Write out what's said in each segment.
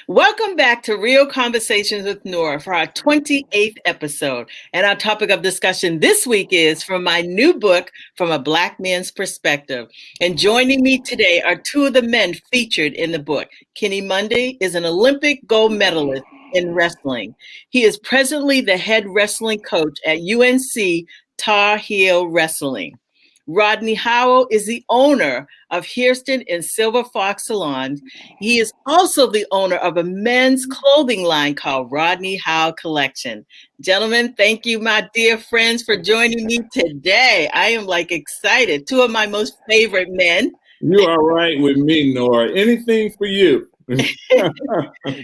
Welcome back to Real Conversations with Nora for our 28th episode. And our topic of discussion this week is from my new book, From a Black Man's Perspective. And joining me today are two of the men featured in the book. Kenny Munday is an Olympic gold medalist in wrestling. He is presently the head wrestling coach at UNC Tar Heel Wrestling. Rodney Howell is the owner of Hairston and Silver Fox Salons. He is also the owner of a men's clothing line called Rodney Howell Collection. Gentlemen, thank you, my dear friends, for joining me today. I am excited. Two of my most favorite men. You are right with me, Nora. Anything for you. Thank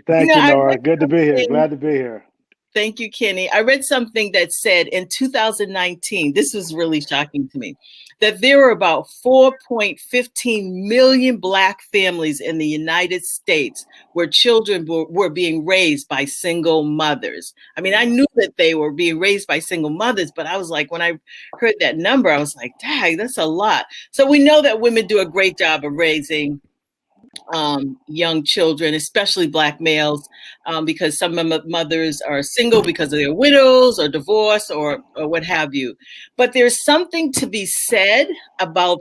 you, Nora. Good to be here. Glad to be here. Thank you, Kenny. I read something that said in 2019, this was really shocking to me, that there were about 4.15 million Black families in the United States where children were being raised by single mothers. I mean, I knew that they were being raised by single mothers, but I was like, when I heard that number, I was like, dang, that's a lot. So we know that women do a great job of raising young children, especially Black males, because some mothers are single because they're widows or divorced or what have you. But there's something to be said about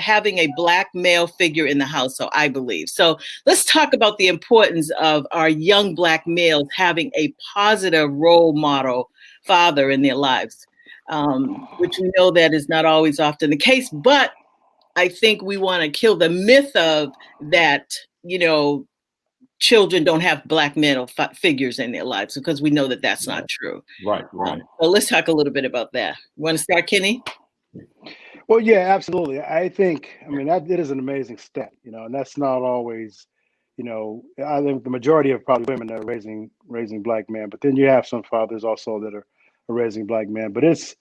having a Black male figure in the household, I believe. So let's talk about the importance of our young Black males having a positive role model father in their lives, which we know that is not always often the case, but I think we want to kill the myth of that, children don't have Black male figures in their lives, because we know that that's not true. Right. So let's talk a little bit about that. You want to start, Kenny? Well, yeah, absolutely. I think that it is an amazing step, and that's not always, I think the majority of probably women are raising Black men, but then you have some fathers also that are raising Black men. But it's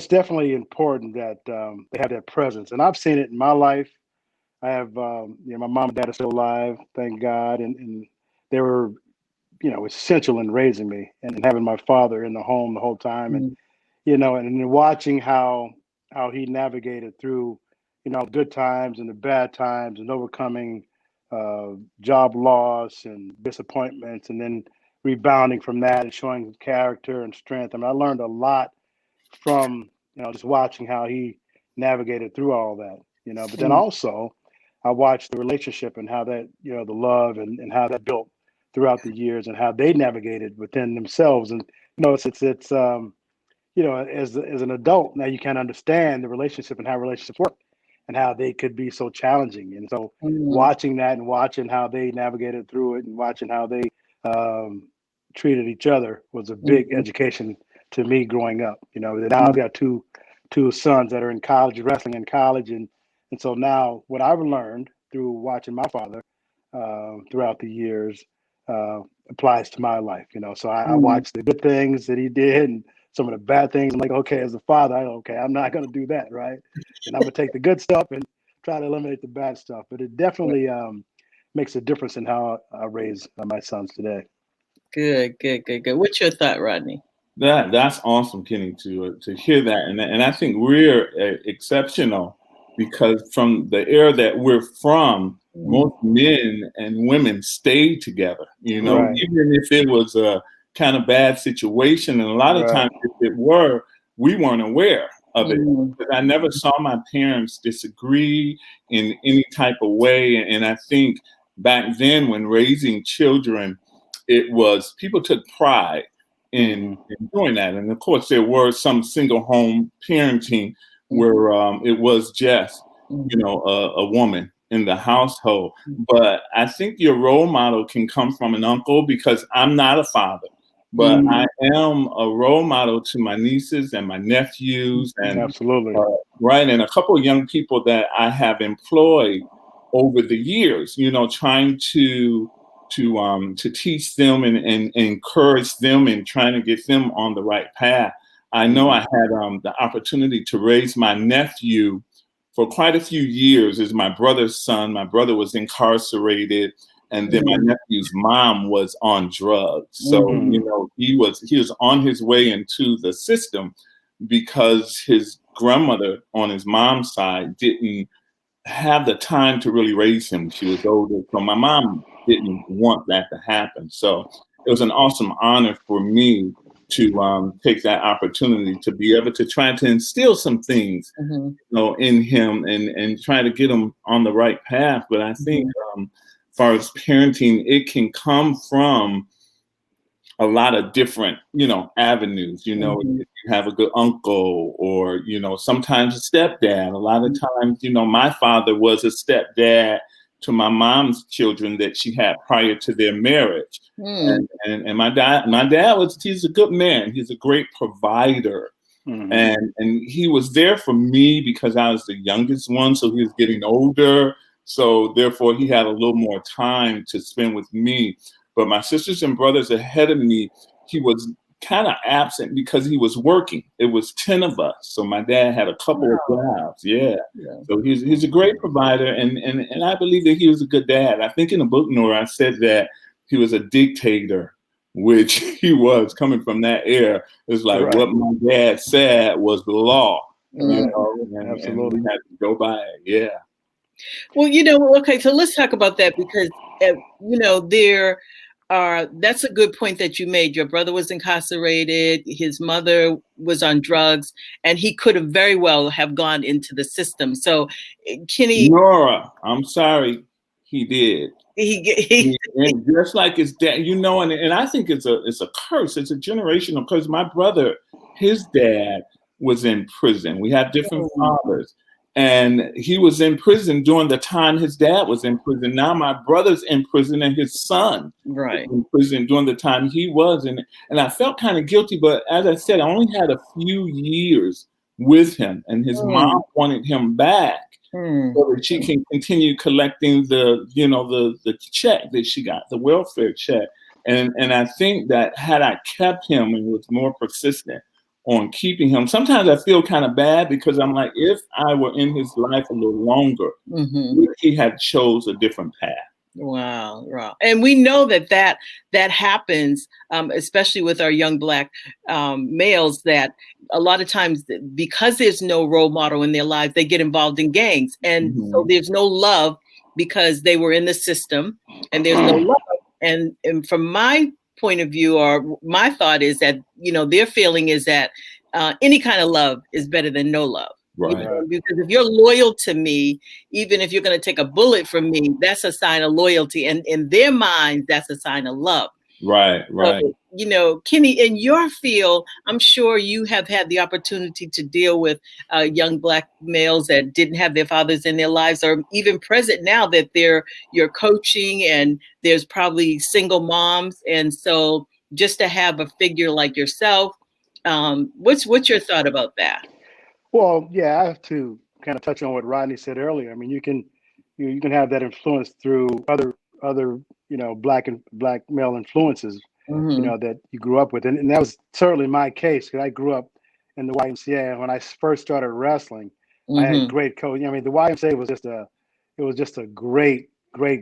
definitely important that they have that presence. And I've seen it in my life. I have, my mom and dad are still alive, thank God. And they were, essential in raising me and having my father in the home the whole time. And, and then watching how he navigated through, good times and the bad times and overcoming job loss and disappointments and then rebounding from that and showing character and strength. I learned a lot from just watching how he navigated through all that, but then also I watched the relationship and how that the love and how that built throughout the years and how they navigated within themselves. And it's as an adult now you can understand the relationship and how relationships work and how they could be so challenging. And so watching that and watching how they navigated through it and watching how they treated each other was a big education to me growing up. Now I've got two sons that are in college, wrestling in college, and so now what I've learned through watching my father throughout the years applies to my life. So I watched the good things that he did and some of the bad things. I'm like, okay, as a father, I'm not going to do that, right? And I'm going to take the good stuff and try to eliminate the bad stuff. But it definitely makes a difference in how I raise my sons today. Good. What's your thought, Rodney? That's awesome, Kenny, to hear that, and I think we're exceptional because from the era that we're from, most men and women stayed together. Right. Even if it was a kind of bad situation, and a lot of times if it were, we weren't aware of it. Because I never saw my parents disagree in any type of way, and I think back then when raising children, it was people took pride in doing that. And of course, there were some single home parenting where it was just, a woman in the household. But I think your role model can come from an uncle, because I'm not a father, but I am a role model to my nieces and my nephews and absolutely and a couple of young people that I have employed over the years, trying to teach them and encourage them and trying to get them on the right path. I know I had the opportunity to raise my nephew for quite a few years as my brother's son. My brother was incarcerated, and then my nephew's mom was on drugs. So, he was on his way into the system because his grandmother on his mom's side didn't have the time to really raise him. She was older. So my mom didn't want that to happen. So it was an awesome honor for me to take that opportunity to be able to try to instill some things, in him and try to get him on the right path. But I think as far as parenting, it can come from a lot of different, avenues. If you have a good uncle or, sometimes a stepdad. A lot of times, my father was a stepdad to my mom's children that she had prior to their marriage. And my dad he's a good man. He's a great provider. And he was there for me because I was the youngest one. So he was getting older. So therefore he had a little more time to spend with me. But my sisters and brothers ahead of me, he was kind of absent because he was working. It was 10 of us. So my dad had a couple of jobs. Yeah. So he's a great provider. And I believe that he was a good dad. I think in the book, Nora, I said that he was a dictator, which he was coming from that era. It's like what my dad said was the law. Absolutely. And we had to go by it. Yeah. Well, okay, so let's talk about that because, that's a good point that you made. Your brother was incarcerated. His mother was on drugs, and he could have very well have gone into the system. So, Kenny, Nora, I'm sorry, he did. He and just like his dad, and I think it's a curse. It's a generational curse. My brother, his dad was in prison. We had different fathers. And he was in prison during the time his dad was in prison. Now my brother's in prison and his son was in prison during the time he was. And I felt kind of guilty, but as I said, I only had a few years with him, and his mom wanted him back so that she can continue collecting the check that she got, the welfare check. And I think that had I kept him and was more persistent on keeping him, sometimes I feel kind of bad because I'm like, if I were in his life a little longer, he had chose a different path. Wow. And we know that happens, especially with our young Black males, that a lot of times because there's no role model in their lives, they get involved in gangs. And so there's no love because they were in the system, and there's no love. And from my point of view, or my thought is that, their feeling is that any kind of love is better than no love. Right. Because if you're loyal to me, even if you're going to take a bullet from me, that's a sign of loyalty. And in their minds, that's a sign of love. Right. So, Kenny, in your field, I'm sure you have had the opportunity to deal with young Black males that didn't have their fathers in their lives, or even present now that you're coaching, and there's probably single moms. And so just to have a figure like yourself, what's your thought about that? Well, yeah, I have to kind of touch on what Rodney said earlier. I mean, you can have that influence through other Black male influences, that you grew up with, and that was certainly my case because I grew up in the YMCA. And when I first started wrestling, I had great coach. I mean, the YMCA was just a great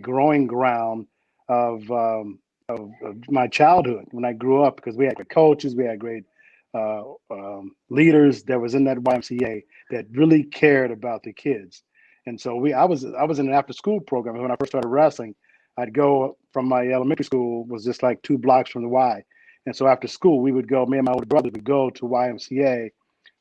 growing ground of my childhood when I grew up, because we had great coaches, we had great leaders that was in that YMCA that really cared about the kids. And so I was in an after school program. When I first started wrestling, I'd go from my elementary school, was just like 2 blocks from the Y. And so after school, we would go, me and my older brother would go to YMCA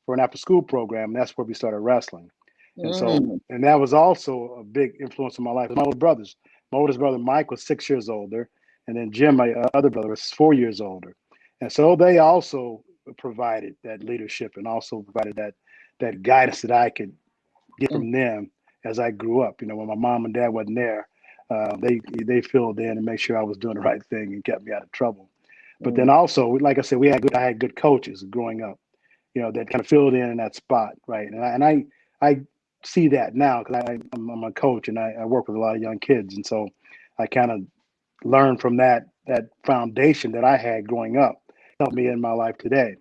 for an after school program. And that's where we started wrestling. And so, and that was also a big influence in my life. My older brothers, my oldest brother, Mike, was 6 years older. And then Jim, my other brother, was 4 years older. And so they also provided that leadership and also provided that guidance that I could get from them as I grew up. When my mom and dad wasn't there, they filled in and made sure I was doing the right thing and kept me out of trouble. But then also, like I said, I had good coaches growing up, that kind of filled in that spot, right? And I see that now because I'm a coach and I work with a lot of young kids, and so I kind of learned from that foundation that I had growing up, helped me in my life today.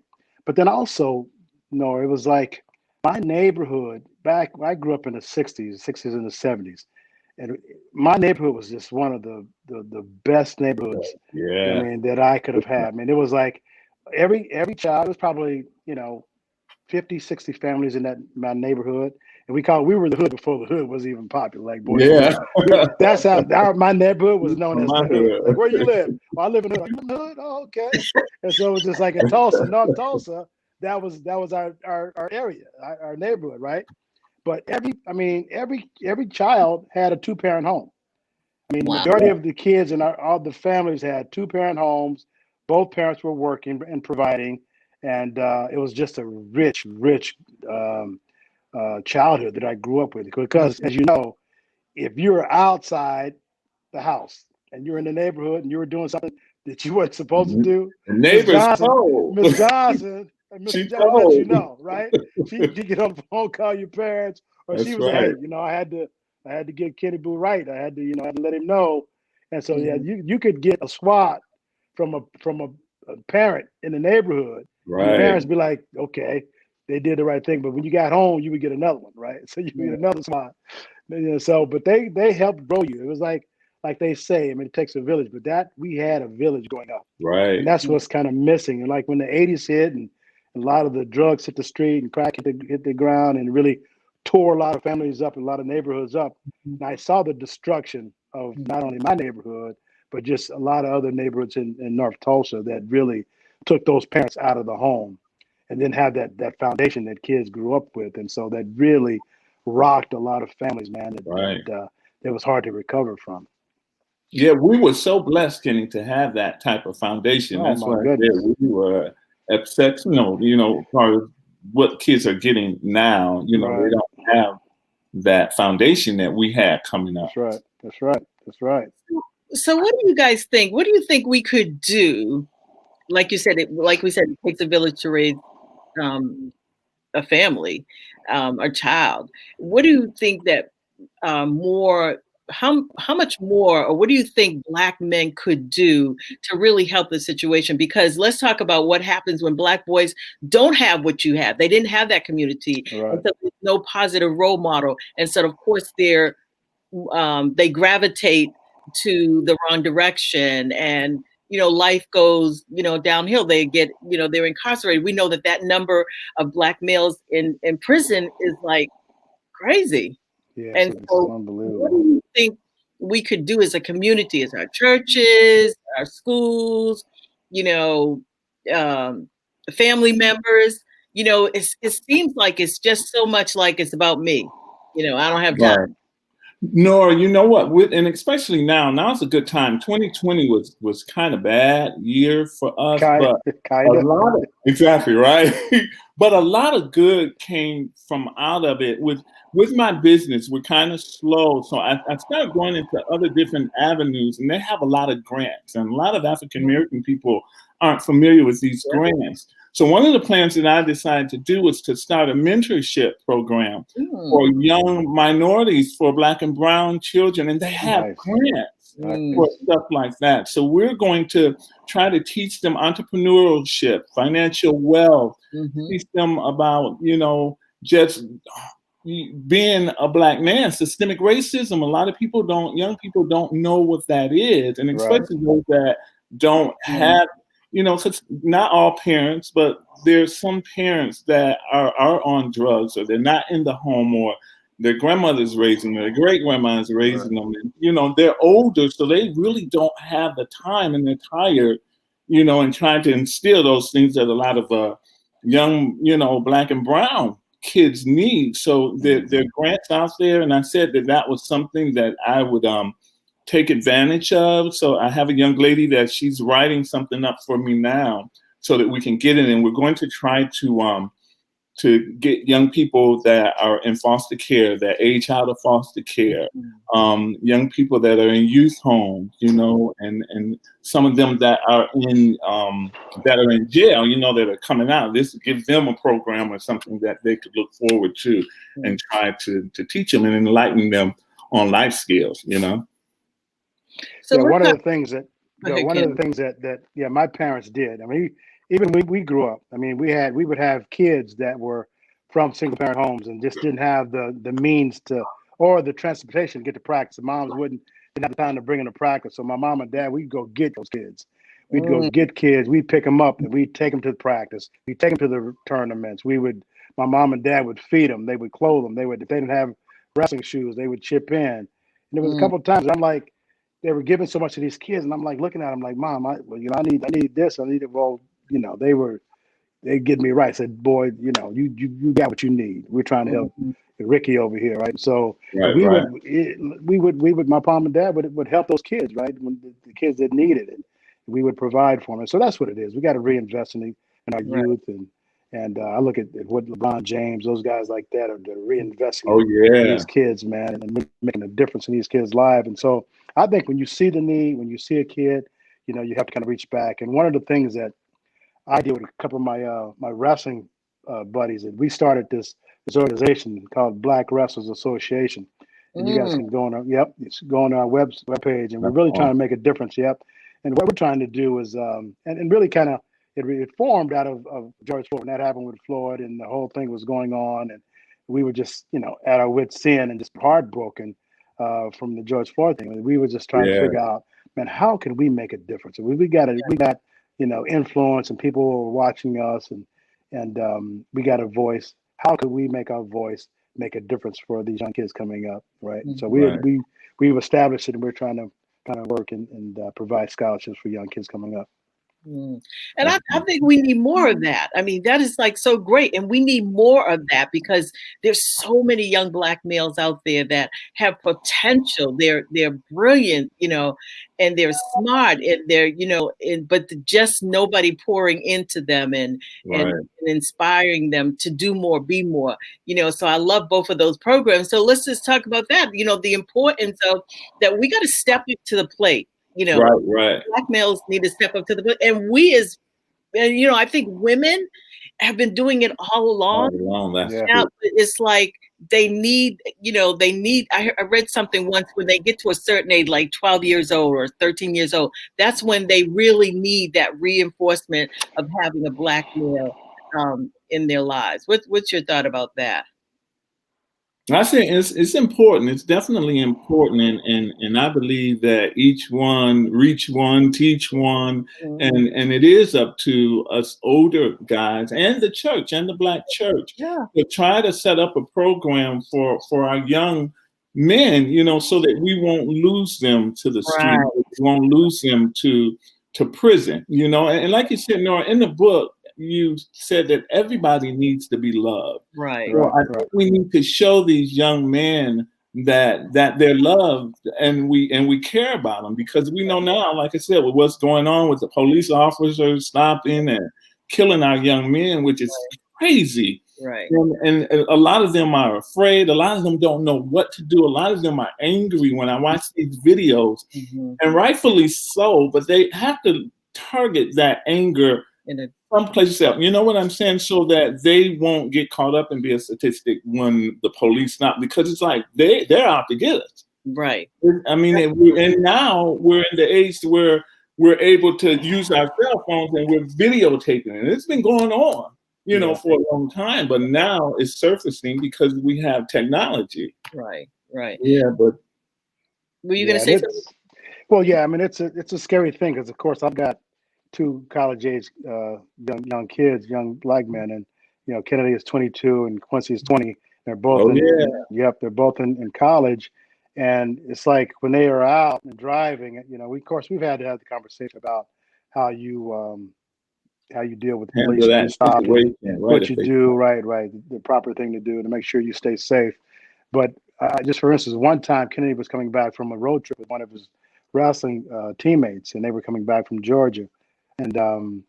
But then also, it was like my neighborhood back. I grew up in the 60s and the 70s. And my neighborhood was just one of the best neighborhoods, that I could have had. I mean, it was like every child, was probably, 50, 60 families in my neighborhood. And we were the hood before the hood was even popular. Like boys, Yeah. that's how my neighborhood was known as My the hood. hood. Like, where you live? Well, I live in the hood. Like, you in the hood? Oh, okay. And so it was just like in Tulsa, North Tulsa, that was our area, our neighborhood, right? But every child had a 2-parent home. I mean, the majority of the kids in all the families had 2-parent homes. Both parents were working and providing, and it was just a rich childhood that I grew up with. Because, as you know, if you were outside the house and you're in the neighborhood and you were doing something that you weren't supposed to do, The neighbors told. Miss Johnson, She let you told. know, right? She'd get on the phone, call your parents, or she That's was like, hey, right. I had to get Kenny Boo right. I had to, I had to let him know. And so, yeah, Mhm. you could get a swat from a parent in the neighborhood. And the Right. parents be like, okay, they did the right thing. But when you got home, you would get another one, right? So you would get another swat. So, but they helped grow you. It was like they say, I mean, it takes a village, but that we had a village going up. And Right. that's what's kind of missing. And like when the 80s hit and a lot of the drugs hit the street and crack hit the ground and really tore a lot of families up and a lot of neighborhoods up. And I saw the destruction of not only my neighborhood, but just a lot of other neighborhoods in North Tulsa that really took those parents out of the home and didn't have that foundation that kids grew up with. And so that really rocked a lot of families, man, Right. that was hard to recover from. Yeah, we were so blessed, Kenny, to have that type of foundation. Oh That's my why I said goodness. we were exceptional, part of what kids are getting now, they Right. don't have that foundation that we had coming up. That's right. That's right. That's right. So what do you guys think? What do you think we could do? Like you said, like we said, it takes a village to raise um, a family, a child. What do you think that more? How much more, or what do you think Black men could do to really help the situation? Because let's talk about what happens when Black boys don't have what you have. They didn't have that community, and Right. so there's no positive role model, and so of course they gravitate to the wrong direction, and life goes downhill. They get they're incarcerated. We know that number of Black males in prison is like crazy. Yes, And it's so what do unbelievable. you think we could do as a community, as our churches, our schools, you know um, family members? It seems like it's just so much like it's about me. I don't have Right. time. Nora, you know what? And especially now's a good time. 2020 was kind of bad year for us, Kind, but a kind of. lot of exactly right. But a lot of good came from out of it. With my business, we're kind of slow, so I started going into other different avenues, and they have a lot of grants, and a lot of African American people aren't familiar with these grants. So one of the plans that I decided to do was to start a mentorship program for young minorities, for Black and brown children, and they have Nice. grants Mm. for stuff like that. So we're going to try to teach them entrepreneurship, financial wealth, teach them about, just being a Black man, systemic racism. A lot of young people don't know what that is, and Right. especially those that don't have, because not all parents, but there's some parents that are on drugs, or they're not in the home, or their grandmother's raising them, their great grandma's raising them. And, they're older, so they really don't have the time, and they're tired, and trying to instill those things that a lot of young, Black and brown kids need. So there are grants out there, and I said that was something that I would take advantage of. So I have a young lady that she's writing something up for me now, so that we can get it. And we're going to try to get young people that are in foster care, that age out of foster care, young people that are in youth homes, and some of them that are in jail, that are coming out. This gives them a program or something that they could look forward to, and try to teach them and enlighten them on life skills. So Yeah, let's one of talk. the things that Go ahead, Ken. my parents did. I mean, even we grew up. I mean, we would have kids that were from single parent homes and just didn't have the means to, or the transportation to get to practice. The moms didn't have the time to bring them to practice. So my mom and dad, we'd go get those kids. We'd go get kids. We'd pick them up and we'd take them to the practice. We'd take them to the tournaments. my mom and dad would feed them. They would clothe them. If they didn't have wrestling shoes, they would chip in. And there was a couple of times I'm like, they were giving so much to these kids, and I'm like looking at them like, Mom, I need this. I need it. Well, they get me right. I said, boy, you got what you need. We're trying to help Ricky over here, right? So we would, my mom and dad would help those kids, right? When the kids that needed it, we would provide for them. So that's what it is. We got to reinvest in our youth, and I look at what LeBron James, those guys like that are reinvesting in these kids, man, and making a difference in these kids' lives. And so I think when you see the need, when you see a kid, you have to kind of reach back. And one of the things that I did with a couple of my wrestling buddies, and we started this organization called Black Wrestlers Association. And you guys can go on our webpage, and we're really trying to make a difference. Yep. And what we're trying to do is, and really kind of, it formed out of George Floyd. When that happened with Floyd, and the whole thing was going on, and we were just, at our wits' end and just heartbroken from the George Floyd thing. And we were just trying to figure out, man, how can we make a difference? We got influence, and people were watching us, and we got a voice. How could we make our voice make a difference for these young kids coming up, right? So we've established it, and we're trying to kind of work and provide scholarships for young kids coming up. And I think we need more of that. I mean, that is like so great. And we need more of that because there's so many young Black males out there that have potential. They're brilliant, and they're smart, and they're, but just nobody pouring into them and inspiring them to do more, be more, so I love both of those programs. So let's just talk about that, the importance of that. We got to step up to the plate. Black males need to step up to the plate, and I think women have been doing it all along. Now it's like they need. I read something once, when they get to a certain age, like 12 years old or 13 years old, that's when they really need that reinforcement of having a Black male in their lives. What's your thought about that? I say it's important. It's definitely important, and I believe that each one reach one, teach one, and it is up to us older guys and the church and the Black church to try to set up a program for our young men, so that we won't lose them to the street, we won't lose them to prison, and like you said, Nora, in the book, you said that everybody needs to be loved. So I think we need to show these young men that they're loved, and we care about them, because we know now, like I said, with what's going on with the police officers stopping and killing our young men, which is crazy. And a lot of them are afraid. A lot of them don't know what to do. A lot of them are angry when I watch these videos, and rightfully so, but they have to target that anger someplace else. You know what I'm saying? So that they won't get caught up and be a statistic when the police stop, because it's like they're out to get us. I mean, and now we're in the age where we're able to use our cell phones and we're videotaping it. And it's been going on, for a long time, but now it's surfacing because we have technology. Yeah, but were you going to say something? Well, yeah, I mean, it's a scary thing, because of course I've got 2 college-age young kids, young Black men, and Kennedy is 22 and Quincy is 20. They're both they're both in college, and it's like when they are out and driving, we've had to have the conversation about how you deal with the police when you stop, what you do, the proper thing to do to make sure you stay safe. But just for instance, one time Kennedy was coming back from a road trip with one of his wrestling teammates, and they were coming back from Georgia. And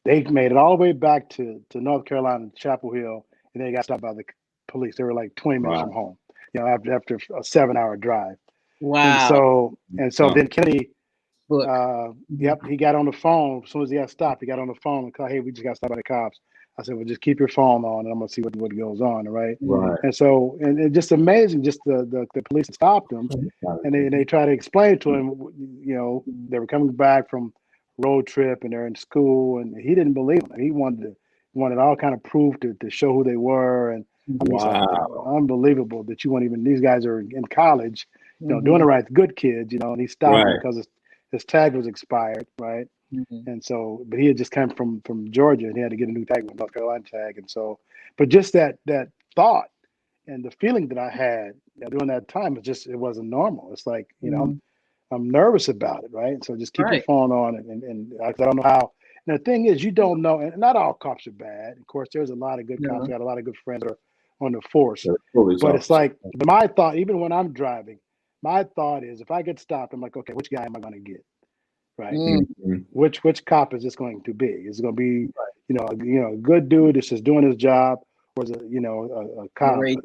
they made it all the way back to North Carolina, Chapel Hill, and they got stopped by the police. They were like 20 minutes from home, after a 7-hour drive. Wow. And so then Kennedy, he got on the phone. As soon as he got stopped, he got on the phone and called, "Hey, we just got stopped by the cops." I said, "Well, just keep your phone on, and I'm gonna see what goes on." Right. And so, and it's just amazing, just the police stopped him, and they try to explain to him, they were coming back from road trip and they're in school, and he didn't believe them. He wanted all kind of proof to show who they were, and like, unbelievable that you won't even. These guys are in college, doing the right, good kids, and he stopped because his tag was expired, right? And so, but he had just come from Georgia, and he had to get a new tag, with North Carolina tag, and so, but just that thought and the feeling that I had during that time, it wasn't normal. It's like, I'm nervous about it, right? So just keep your phone on, and I don't know how. And the thing is, you don't know, and not all cops are bad. Of course, there's a lot of good cops. I got a lot of good friends that are on the force. But it's like, my thought, even when I'm driving, my thought is, if I get stopped, I'm like, okay, which guy am I going to get? Right? Which cop is this going to be? Is it going to be, a good dude that's just doing his job, or is it, a cop, a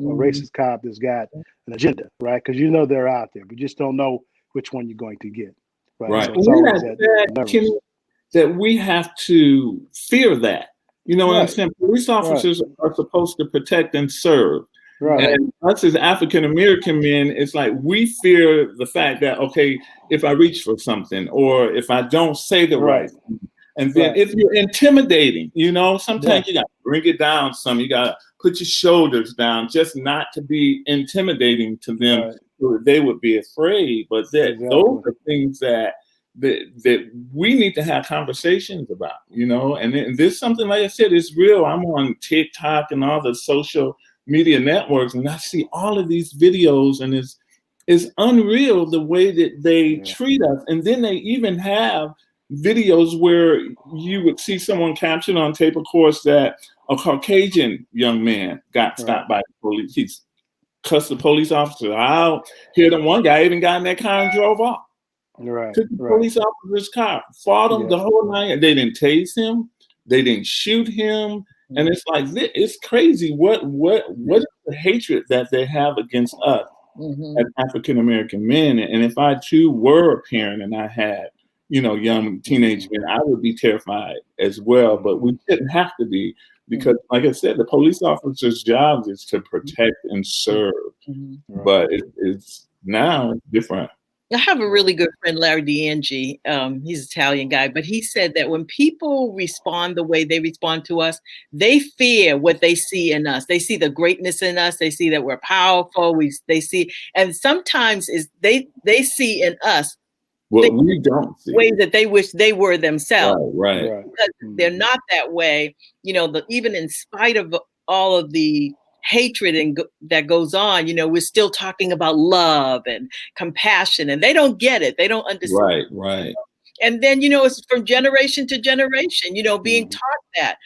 racist cop that's got an agenda, right? Because they're out there, but you just don't know which one you're going to get, right? So it's always that we have to fear that. You know what I'm saying? Police officers are supposed to protect and serve. And us as African American men, it's like we fear the fact that, okay, if I reach for something, or if I don't say the right thing, and then if you're intimidating, sometimes you got to bring it down some. You got to put your shoulders down, just not to be intimidating to them, so that they would be afraid. But those are things that we need to have conversations about, and this something, like I said, is real. I'm on TikTok and all the social media networks, and I see all of these videos, and it's unreal the way that they treat us. And then they even have videos where you would see someone captured on tape, of course, that a Caucasian young man got stopped by the police. He's cussed the police officer out. Here, the one guy even got in that car and drove off. Took the police officer's car, fought him the whole night. They didn't tase him. They didn't shoot him. And it's like, it's crazy. What is the hatred that they have against us as African American men? And if I too were a parent and I had, young teenage men, I would be terrified as well. But we shouldn't have to be, because, like I said, the police officer's job is to protect and serve. But it's now different. I have a really good friend, Larry DeAngie. He's an Italian guy, but he said that when people respond the way they respond to us, they fear what they see in us. They see the greatness in us. They see that we're powerful. They see, and sometimes they see in us what we don't see, ways that they wish they were themselves. Right. Because they're not that way. Even in spite of all of the hatred that goes on, we're still talking about love and compassion, and they don't get it. They don't understand. Right. And then, it's from generation to generation, being taught that,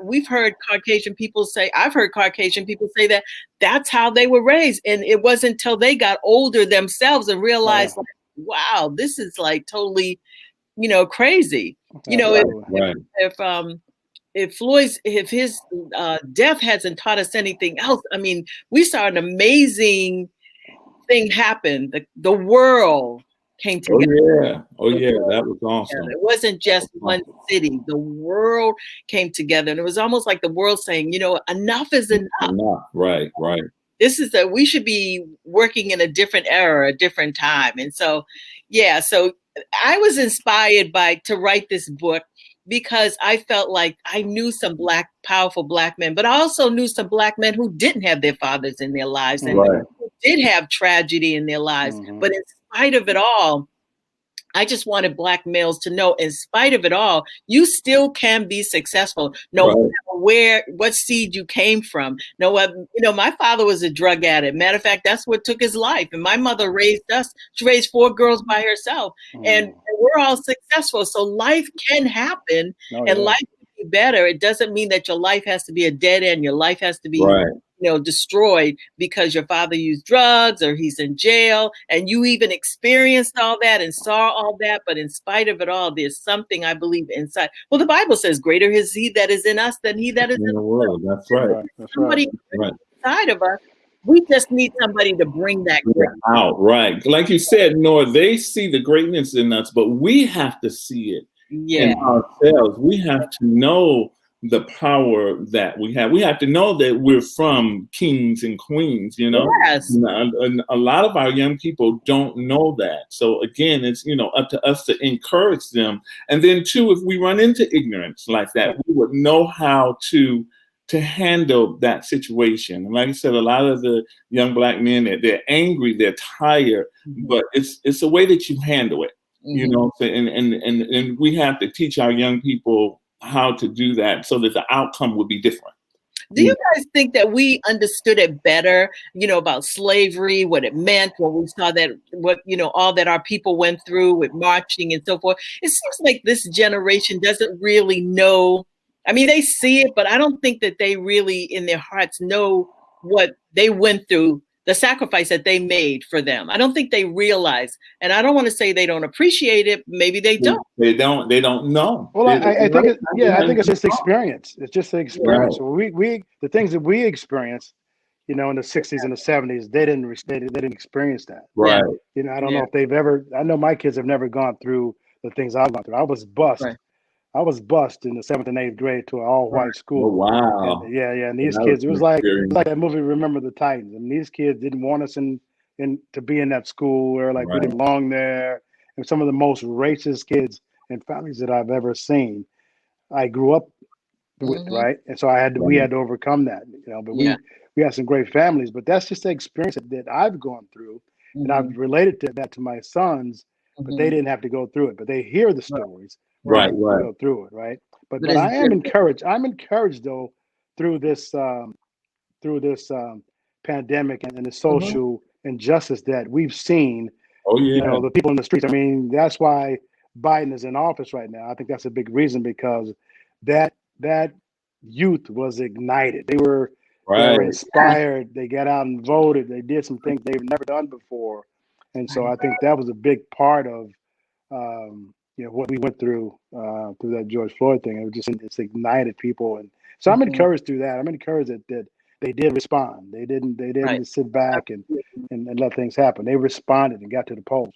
we've heard Caucasian people say, I've heard Caucasian people say that that's how they were raised. And it wasn't until they got older themselves and realized, wow, this is like totally, crazy. If his death hasn't taught us anything else, we saw an amazing thing happen. The world came together. Oh yeah, that was awesome. It wasn't just one city. The world came together, and it was almost like the world saying, enough is enough. Right. This is we should be working in a different era, a different time. And so, so I was inspired to write this book, because I felt like I knew some powerful Black men, but I also knew some Black men who didn't have their fathers in their lives and who did have tragedy in their lives. But in spite of it all, I just wanted Black males to know, in spite of it all, you still can be successful, no matter what seed you came from. My father was a drug addict. Matter of fact, that's what took his life. And my mother raised us. She raised 4 girls by herself, and we're all successful. So life can happen, and life can be better. It doesn't mean that your life has to be a dead end. Your life has to be destroyed because your father used drugs or he's in jail, and you even experienced all that and saw all that. But in spite of it all, there's something, I believe, inside. Well, the Bible says, greater is he that is in us than he that is in the world. That's right. Somebody inside of us. We just need somebody to bring that out. Right. Like you said, Nora, they see the greatness in us, but we have to see it in ourselves. We have to know the power that we have. We have to know that we're from kings and queens, Yes. And a lot of our young people don't know that. So again, it's, up to us to encourage them. And then too, if we run into ignorance like that, we would know how to handle that situation. And like I said, a lot of the young Black men, they're angry, they're tired, but it's a way that you handle it. You know, and we have to teach our young people how to do that so that the outcome would be different. Do you guys think that we understood it better, about slavery, what it meant, when we saw that, all that our people went through with marching and so forth? It seems like this generation doesn't really know. I mean, they see it, but I don't think that they really in their hearts know what they went through, the sacrifice that they made for them. I don't think they realize, and I don't want to say they don't appreciate it. Maybe they don't. They don't know. Well, I think it's just experience. It's just the experience. Right. We the things that we experienced, in the 60s and the 70s, they didn't experience that. Right. I don't know if they've ever. I know my kids have never gone through the things I've gone through. I was bused. Right. I was bused in the 7th and 8th grade to an all-white school. Oh, wow. And, and these kids, it was like that movie, Remember the Titans. And these kids didn't want us to be in that school, or we didn't belong there. And some of the most racist kids and families that I've ever seen, I grew up with, right? And so we had to overcome that, but we had some great families, but that's just the experience that I've gone through. And I've related that to my sons, but they didn't have to go through it, but they hear the stories. Right. Go through it, right? But I am encouraged. I'm encouraged though through this pandemic and the social injustice that we've seen. Oh yeah. The people in the streets. I mean, that's why Biden is in office right now. I think that's a big reason, because that youth was ignited. They were inspired. They got out and voted. They did some things they've never done before, and so I think that was a big part of what we went through that George Floyd thing. It's ignited people, and so I'm encouraged through that. I'm encouraged that they did respond. They didn't sit back and let things happen. They responded and got to the polls,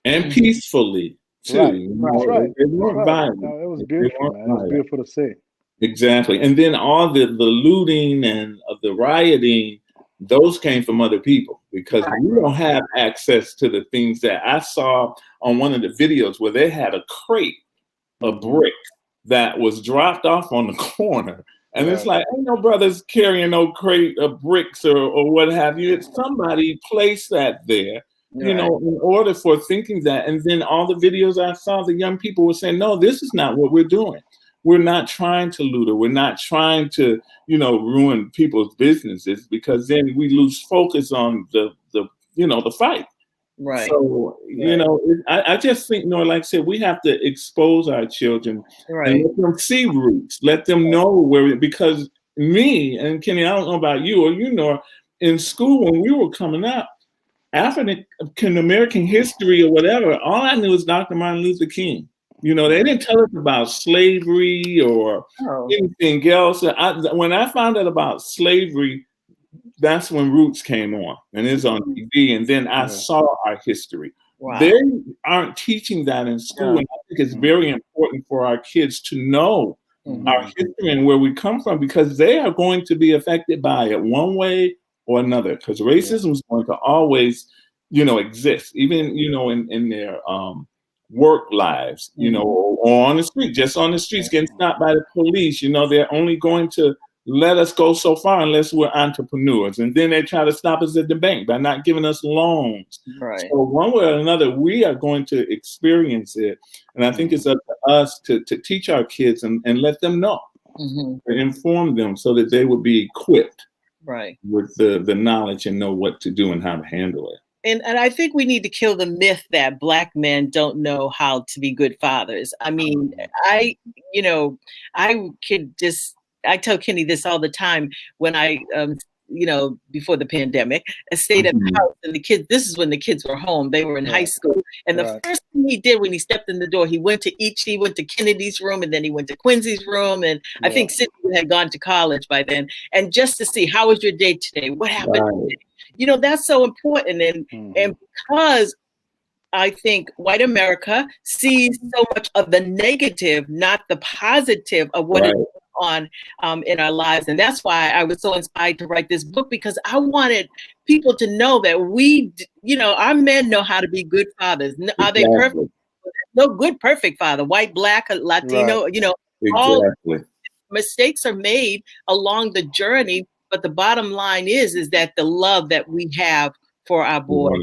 and peacefully too. Right. They weren't violent. No, it was beautiful, man. It was beautiful to see. Exactly, and then all the looting and the rioting, those came from other people, because we don't have access to the things that I saw on one of the videos where they had a crate of brick that was dropped off on the corner. And it's like, ain't no brothers carrying no crate of bricks or what have you. It's somebody placed that there, in order for thinking that. And then all the videos I saw, the young people were saying, no, this is not what we're doing. We're not trying to loot, or we're not trying to, ruin people's businesses, because then we lose focus on the fight. Right. So, I just think, like I said, we have to expose our children and let them see roots, let them know because me and Kenny, I don't know about you or Nora, in school when we were coming up, African American history or whatever, all I knew was Dr. Martin Luther King. They didn't tell us about slavery or anything else. When I found out about slavery, that's when Roots came on, and it's on TV. And then I saw our history. Wow. They aren't teaching that in school. And I think it's very important for our kids to know our history and where we come from, because they are going to be affected by it one way or another, because racism is going to always, exist, even, in their work lives, or on the street, just on the streets, getting stopped by the police. They're only going to let us go so far unless we're entrepreneurs. And then they try to stop us at the bank by not giving us loans. Right. So one way or another, we are going to experience it. And I think it's up to us to teach our kids and let them know, and inform them so that they will be equipped with the knowledge and know what to do and how to handle it. And I think we need to kill the myth that Black men don't know how to be good fathers. I mean, I tell Kenny this all the time when I, before the pandemic, I stayed at the house, and this is when the kids were home. They were in high school. And the first thing he did when he stepped in the door, he went to Kennedy's room, and then he went to Quincy's room. And I think Sydney had gone to college by then. And just to see, how was your day today? What happened today? That's so important. And because I think white America sees so much of the negative, not the positive of what is going on in our lives. And that's why I was so inspired to write this book, because I wanted people to know that our men know how to be good fathers. Are they perfect? No good, perfect father, white, Black, Latino, all mistakes are made along the journey. But the bottom line is that the love that we have for our boys,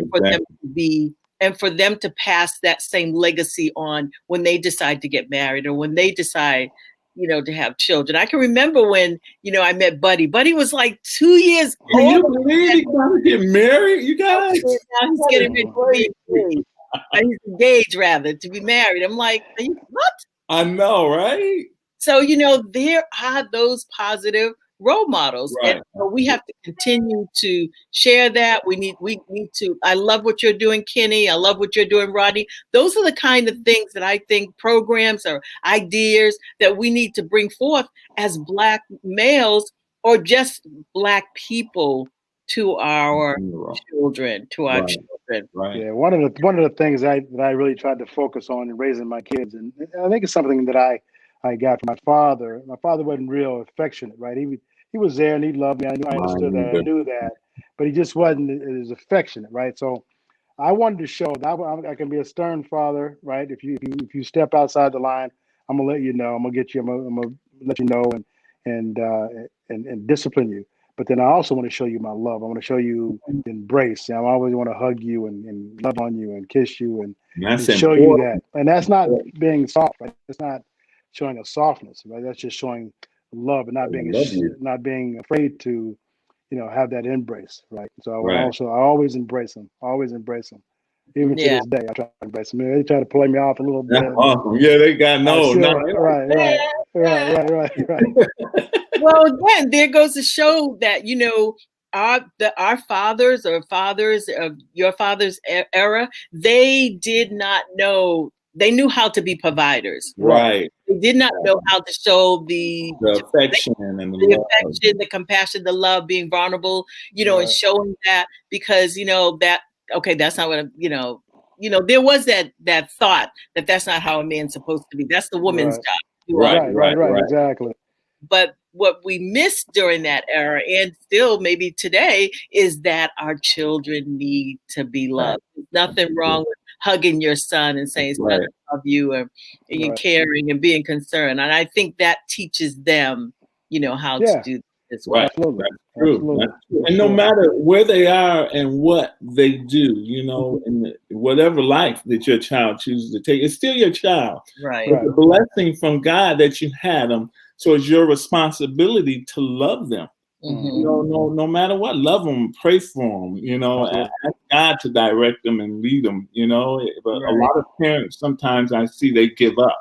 for them to be and for them to pass that same legacy on when they decide to get married or when they decide, to have children. I can remember when, I met Buddy. Buddy was like 2 years Can old. you believe he's about to get married, you guys? Now he's getting ready to be engaged. He's engaged, rather, to be married. I'm like, what? I know, right? So, there are those positive role models, right. And so we have to continue to share that. We need to. I love what you're doing, Kenny. I love what you're doing, Rodney. Those are the kind of things that I think programs or ideas that we need to bring forth as Black males or just Black people to our children, Right. Yeah, one of the things that I really tried to focus on in raising my kids, and I think it's something that I got from my father. My father wasn't real affectionate, right? He was there and he loved me. I understood that. I knew that, but he just wasn't as affectionate, right? So I wanted to show that I can be a stern father, right? If you step outside the line, I'm gonna let you know. I'm gonna get you. I'm gonna let you know and discipline you. But then I also want to show you my love. I want to show you embrace. I always want to hug you and love on you and kiss you and show you that. And that's not being soft, right? That's not showing a softness, right? That's just showing love and not being afraid to, have that embrace, right? So I always embrace them. Even to this day, I try to embrace them. They try to play me off a little bit. That's awesome. Yeah, they got right. Well, again, there goes to show that our fathers or fathers of your father's era, they did not know. They knew how to be providers. Right. They did not know how to show the affection and the compassion, the love, being vulnerable, and showing that, because that's not what there was that thought that that's not how a man's supposed to be. That's the woman's job. Right, exactly. But what we missed during that era, and still maybe today, is that our children need to be loved. There's nothing wrong with hugging your son and saying, son, I love you, and you're caring and being concerned. And I think that teaches them, how to do this. Right. Absolutely. That's true. And no matter where they are and what they do, in whatever life that your child chooses to take, it's still your child. Right. It's a blessing from God that you had them. So it's your responsibility to love them. Mm-hmm. No matter what, love them, pray for them, ask God to direct them and lead them, But a lot of parents, sometimes I see they give up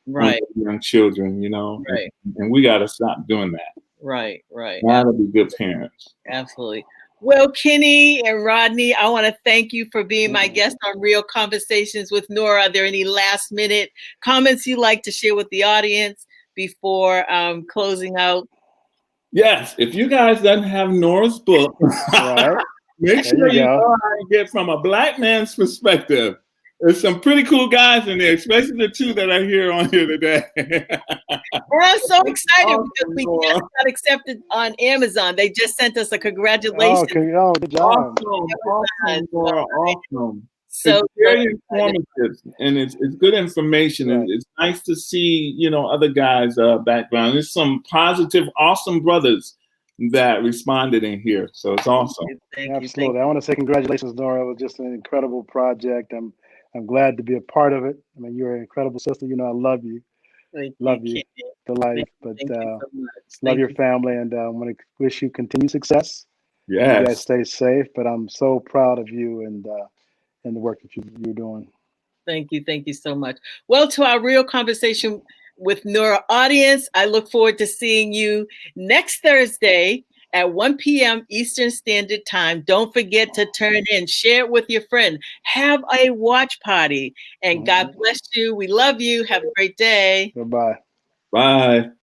on young children, and we got to stop doing that. Right. Gotta be good parents. Absolutely. Well, Kenny and Rodney, I want to thank you for being my guest on Real Conversations with Nora. Are there any last minute comments you'd like to share with the audience before closing out? Yes, if you guys don't have Nora's book, make sure you know how to get from a Black man's perspective. There's some pretty cool guys in there, especially the two that are here on here today. Well, I'm so excited because we just got accepted on Amazon. They just sent us a congratulations. Oh, good job. Awesome. So it's very informative, and it's good information, and it's nice to see other guys' background. There's some positive, awesome brothers that responded in here, so it's awesome. Absolutely. I want to say congratulations, Nora. It was just an incredible project. I'm glad to be a part of it. I mean, you're an incredible sister. I love you. Love you to life. But love your family, and I want to wish you continued success. Yes. You guys stay safe. But I'm so proud of you and the work that you're doing. Thank you so much. Well, to our Real Conversation with Nora audience, I look forward to seeing you next Thursday at 1 p.m. Eastern Standard Time. Don't forget to turn in, share it with your friend, have a watch party, and God bless you. We love you. Have a great day. Goodbye. Bye.